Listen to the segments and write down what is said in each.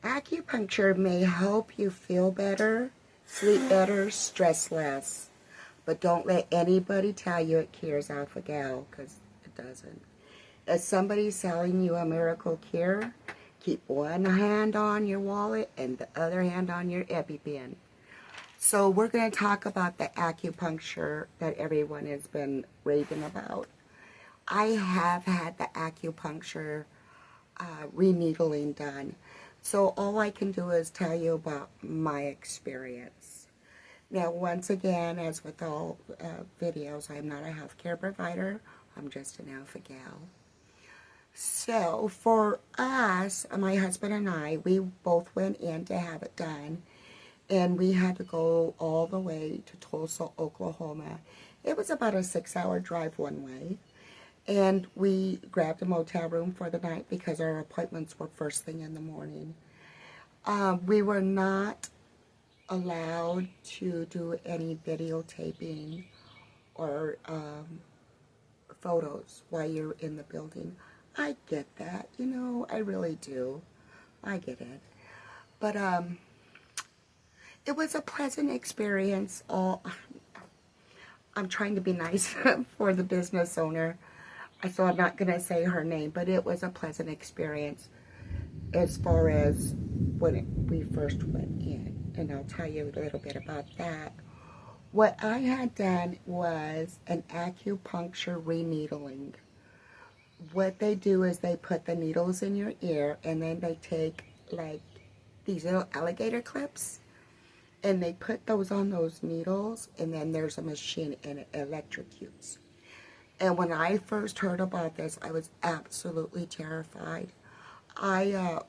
Acupuncture may help you feel better, sleep better, stress less. But don't let anybody tell you it cures alpha-gal, because it doesn't. If somebody's selling you a miracle cure, keep one hand on your wallet and the other hand on your EpiPen. So we're going to talk about the acupuncture that everyone has been raving about. I have had the acupuncture reneedling done. So all I can do is tell you about my experience. Now, once again, as with all videos, I'm not a healthcare provider. I'm just an alpha gal. So for us, my husband and I, we both went in to have it done. And we had to go all the way to Tulsa, Oklahoma. It was about a 6-hour drive one way. And we grabbed a motel room for the night because our appointments were first thing in the morning. We were not allowed to do any videotaping or photos while you're in the building. I get that, you know, I really do. I get it. But it was a pleasant experience. I'm trying to be nice for the business owner, so I'm not going to say her name, but it was a pleasant experience as far as when we first went in. And I'll tell you a little bit about that. What I had done was an acupuncture reneedling. What they do is they put the needles in your ear, and then they take like these little alligator clips, and they put those on those needles, and then there's a machine and it electrocutes. And when I first heard about this, I was absolutely terrified. I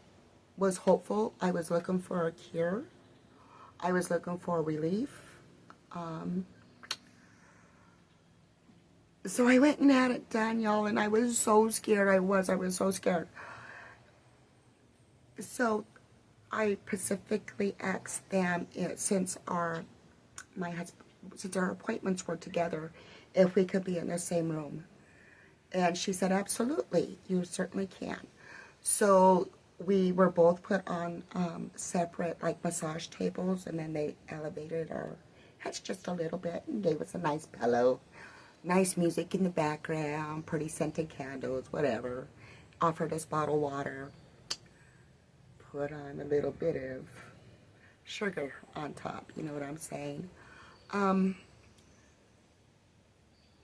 was hopeful. I was looking for a cure. I was looking for relief. So I went and had it done, y'all, and I was so scared. I was so scared. So I specifically asked them, since our appointments were together, if we could be in the same room. And she said, absolutely, you certainly can. So we were both put on separate like massage tables, and then they elevated our heads just a little bit and gave us a nice pillow, nice music in the background, pretty scented candles, whatever. Offered us bottled water. Put on a little bit of sugar on top, you know what I'm saying?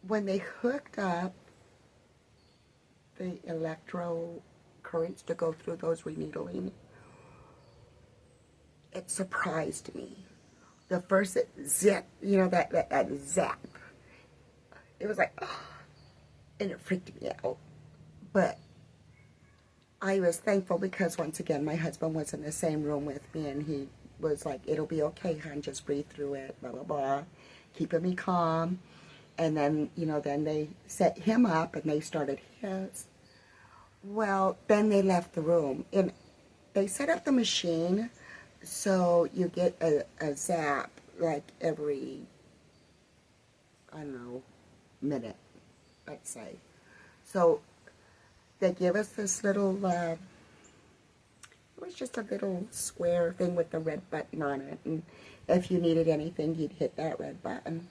When they hooked up the electro currents to go through those reneedling, it surprised me. The first zip, you know, that zap, it was like, oh, and it freaked me out. But I was thankful because, once again, my husband was in the same room with me, and he was like, it'll be okay, hon, just breathe through it, blah, blah, blah, keeping me calm. And then, you know, then they set him up, and they started his. Well, then they left the room, and they set up the machine, so you get a zap, like every, I don't know, minute, let's say. So they give us this little, it was just a little square thing with the red button on it. And if you needed anything, you'd hit that red button.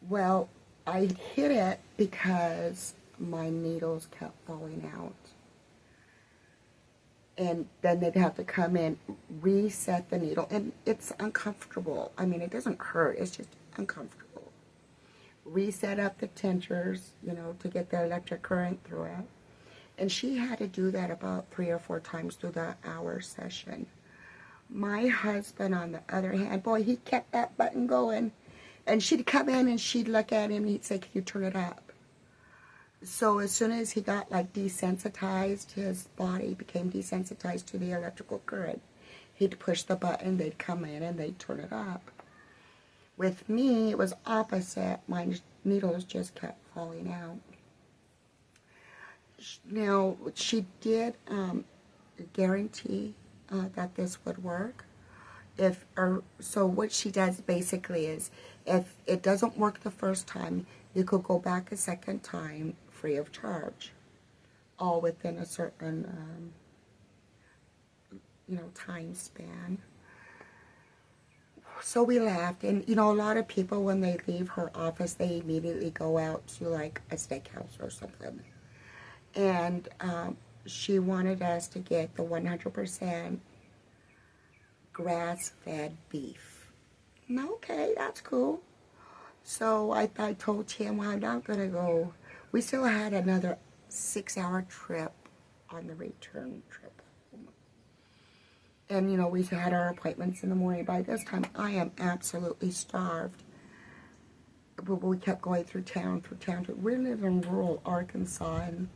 Well, I hit it because my needles kept falling out. And then they'd have to come in, reset the needle. And it's uncomfortable. I mean, it doesn't hurt. It's just uncomfortable. Reset up the tinctures, you know, to get the electric current through it. And she had to do that about 3 or 4 times through the hour session. My husband, on the other hand, boy, he kept that button going. And she'd come in and she'd look at him and he'd say, can you turn it up? So as soon as he got like desensitized, his body became desensitized to the electrical current. He'd push the button, they'd come in and they'd turn it up. With me, it was opposite. My needles just kept falling out. Now, she did guarantee that this would work. So what she does basically is, if it doesn't work the first time, you could go back a second time free of charge, all within a certain time span. So we laughed, and a lot of people, when they leave her office, they immediately go out to like a steakhouse or something. And she wanted us to get the 100% grass-fed beef. Okay, that's cool. So I told Tim, well, I'm not going to go. We still had another 6-hour trip on the return trip. And, we had our appointments in the morning. By this time, I am absolutely starved. But we kept going through town. We live in rural Arkansas, and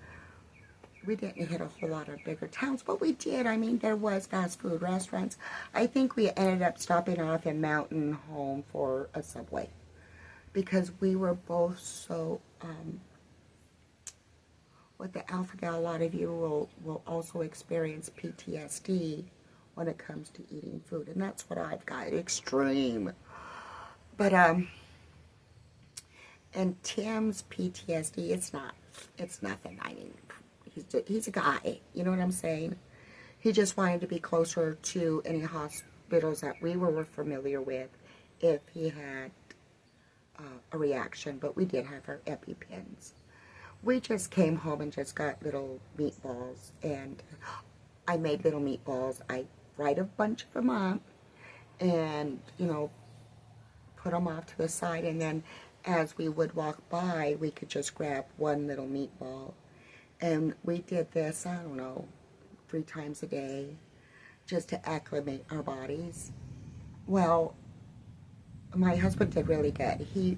we didn't hit a whole lot of bigger towns, but we did. I mean, there was fast food restaurants. I think we ended up stopping off in Mountain Home for a Subway because we were both so, with the alpha-gal, a lot of you will also experience PTSD when it comes to eating food, and that's what I've got, extreme. But, and Tim's PTSD, it's nothing. I mean, he's a guy, you know what I'm saying? He just wanted to be closer to any hospitals that we were familiar with if he had a reaction, but we did have our EpiPens. We just came home and just got little meatballs, and I made little meatballs. I fried a bunch of them up and, put them off to the side, and then as we would walk by, we could just grab one little meatball. And we did this, I don't know, 3 times a day just to acclimate our bodies. Well, my husband did really good. He's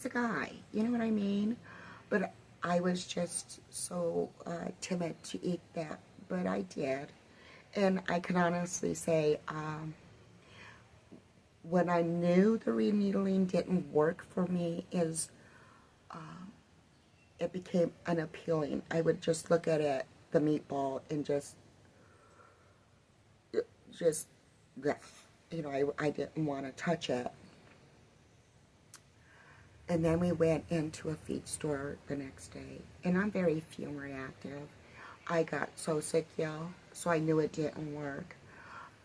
a guy, you know what I mean? But I was just so timid to eat that, but I did. And I can honestly say, when I knew the reneedling didn't work for me is it became unappealing. I would just look at it, the meatball, and just I didn't want to touch it. And then we went into a feed store the next day, and I'm very fume reactive. I got so sick, y'all, so I knew it didn't work.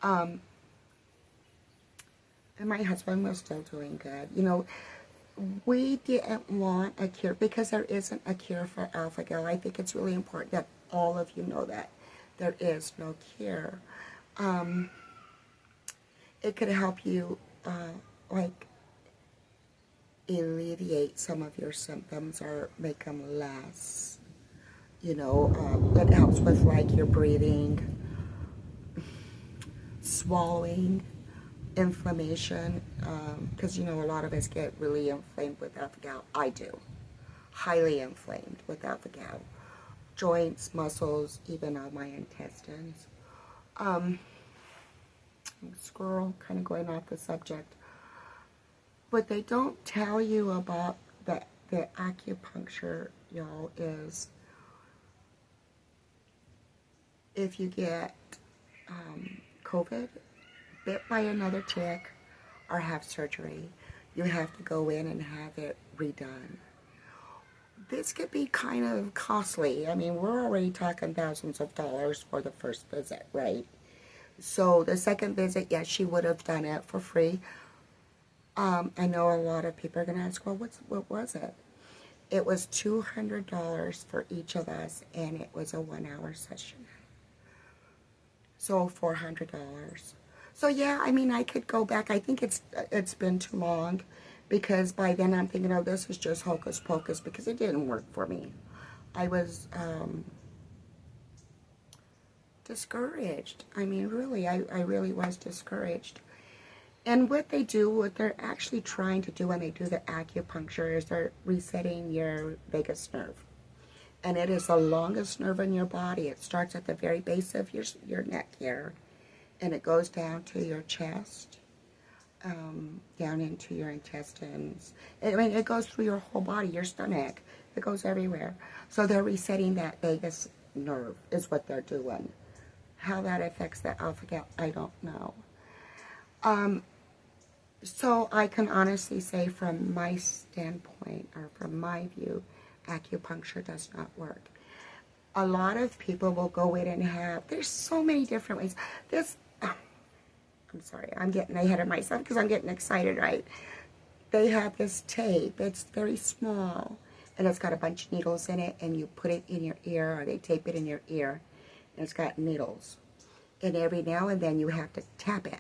And my husband was still doing good. We didn't want a cure because there isn't a cure for alpha-gal. I think it's really important that all of you know that there is no cure. It could help you, alleviate some of your symptoms or make them less. It helps with, your breathing, swallowing, inflammation, because a lot of us get really inflamed with alpha-gal. I do. Highly inflamed with alpha-gal. Joints, muscles, even on my intestines. Squirrel, kind of going off the subject. What they don't tell you about the acupuncture, y'all, is if you get COVID, bit by another tick, or have surgery, you have to go in and have it redone. This could be kind of costly. I mean, we're already talking thousands of dollars for the first visit, right? So the second visit, yes, she would have done it for free. I know a lot of people are going to ask, well, what was it? It was $200 for each of us, and it was a 1-hour session. So $400. So yeah, I mean, I could go back. I think it's been too long, because by then I'm thinking, oh, this is just hocus pocus, because it didn't work for me. I was discouraged. I mean, really, I really was discouraged. And what they're actually trying to do when they do the acupuncture is they're resetting your vagus nerve. And it is the longest nerve in your body. It starts at the very base of your neck here, and it goes down to your chest, down into your intestines. I mean, it goes through your whole body, your stomach. It goes everywhere. So they're resetting that vagus nerve is what they're doing. How that affects the alpha-gal, I don't know. So I can honestly say, from my standpoint, or from my view, acupuncture does not work. A lot of people will go in and have, there's so many different ways. This, I'm sorry, I'm getting ahead of myself because I'm getting excited, right? They have this tape. It's very small, and it's got a bunch of needles in it, and you put it in your ear, or they tape it in your ear, and it's got needles. And every now and then you have to tap it.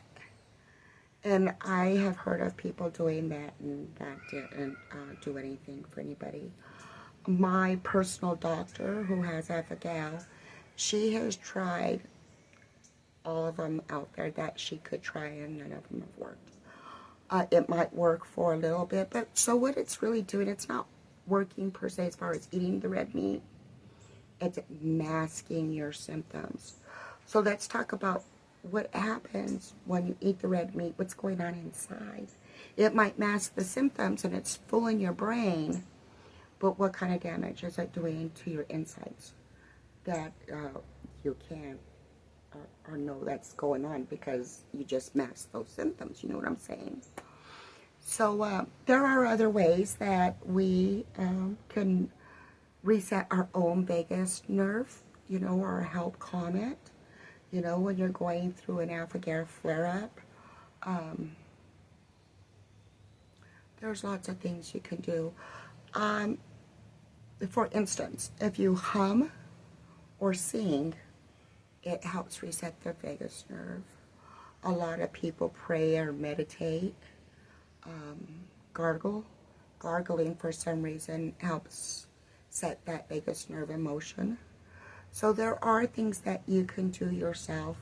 And I have heard of people doing that, and that didn't do anything for anybody. My personal doctor, who has Acupuncture, she has tried all of them out there that she could try, and none of them have worked. It might work for a little bit, but so what it's really doing, it's not working per se as far as eating the red meat. It's masking your symptoms. So let's talk about what happens when you eat the red meat, what's going on inside. It might mask the symptoms and it's full in your brain, but what kind of damage is it doing to your insides that you can't or know that's going on because you just mask those symptoms, you know what I'm saying? So there are other ways that we can reset our own vagus nerve, you know, or help calm it. You know, when you're going through an Acupuncture flare-up, there's lots of things you can do. For instance, if you hum or sing, it helps reset the vagus nerve. A lot of people pray or meditate, gargle. Gargling, for some reason, helps set that vagus nerve in motion. So there are things that you can do yourself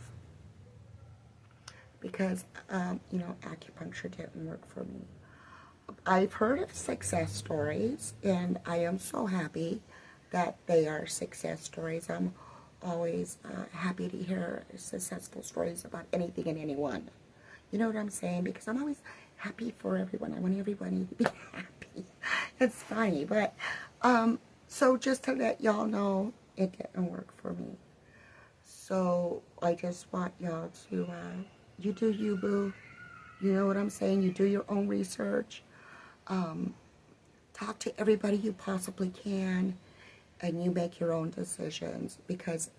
because, you know, acupuncture didn't work for me. I've heard of success stories, and I am so happy that they are success stories. I'm always happy to hear successful stories about anything and anyone. You know what I'm saying? Because I'm always happy for everyone. I want everybody to be happy. It's funny, but so just to let y'all know, it didn't work for me. So I just want y'all to, you do you, boo. You know what I'm saying? You do your own research. Talk to everybody you possibly can, and you make your own decisions. Because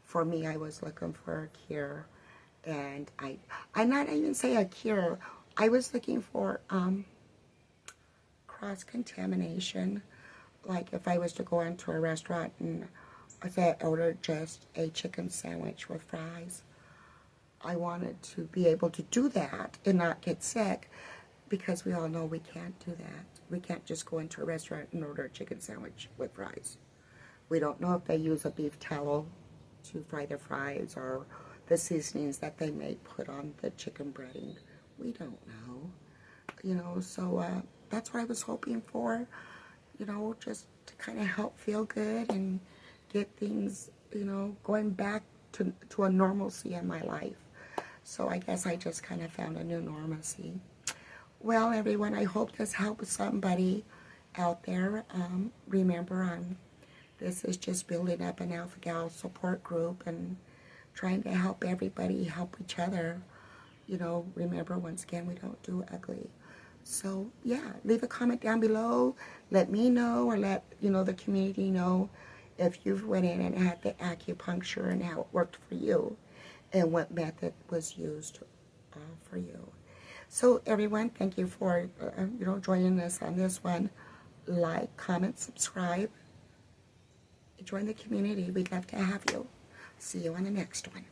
for me, I was looking for a cure, and I'm not even say a cure. I was looking for cross-contamination. Like if I was to go into a restaurant and I ordered just a chicken sandwich with fries, I wanted to be able to do that and not get sick, because we all know we can't do that. We can't just go into a restaurant and order a chicken sandwich with fries. We don't know if they use a beef tallow to fry the fries or the seasonings that they may put on the chicken breading. We don't know. You know, so that's what I was hoping for, you know, just to kind of help feel good and get things, you know, going back to a normalcy in my life. So I guess I just kind of found a new normalcy. Well, everyone, I hope this helps somebody out there. Remember, this is just building up an Alpha Gal support group and trying to help everybody help each other. You know, remember, once again, we don't do ugly. So, yeah, leave a comment down below. Let me know, or let, you know, the community know if you've went in and had the acupuncture and how it worked for you and what method was used for you. So, everyone, thank you for, you know, joining us on this one. Like, comment, subscribe. Join the community. We'd love to have you. See you on the next one.